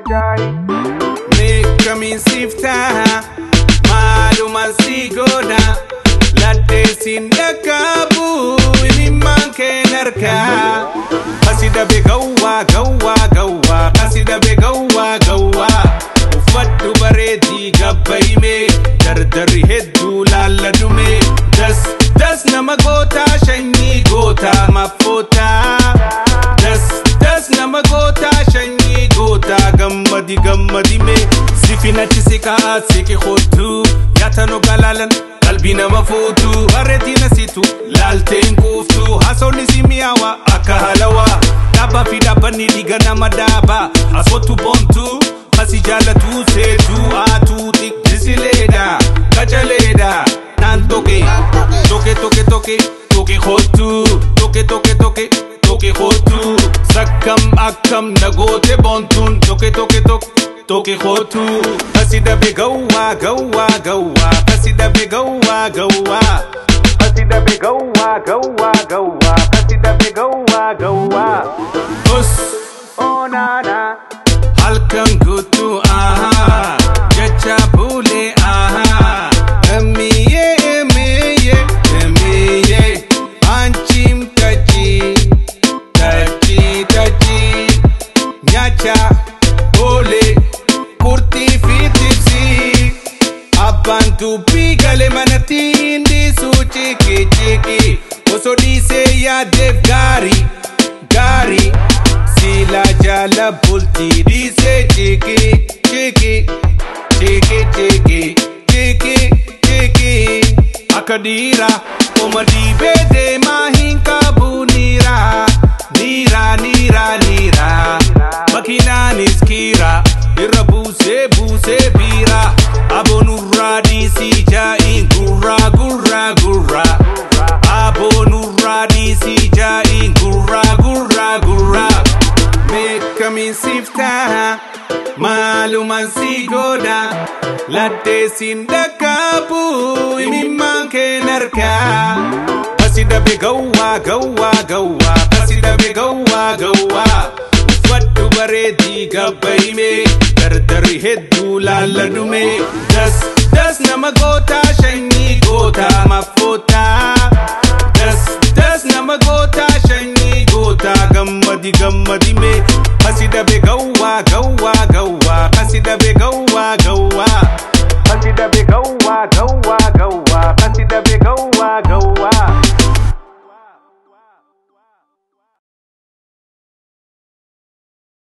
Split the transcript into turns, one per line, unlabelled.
Make me sifta Maluman sigona Latte sindakabu Iniman kenarka Kasida be gawa gawa gawa Kasida be gawa gawa Ufaddu bareti gabbaime Dardari heddu laladume Das nama gota shanyi gota mafota Das nama gota shanyi gota gammadi me Sifina chisika siki khotu Yatano galalan qalbi nama futu Bareti nasitu lalteen kuftu Hasoni simiawa akka halawa Daba fi dabani diga nama daba Aswatu bontu Masi jalatu setu atu tik disileda Kajaleda Nan toke khotu Toke khotu Sakam akam nagote bontun Toke khotu Kasida be gawa gawa gawa Kasida be gawa gawa Kasida be gawa gawa gawa Kasida be gawa gawa Us oh nana Halkan gutu aha Jacha bule aha Emiye Anchim tachi Nyacha Ole Kurti fitipsi Abantu pigale manatindi su chiki Oso dise ya dev gari Sila jala bulti dise chiki Akadira Omadi bede mahinka bunira Nira Makina niskira Irra buse bira Abonurra disi jain gurra Abonurra disi jain gurra Make me sifta Maluman sigoda Latte sindakabu Iniman kenarka Kasida be gawa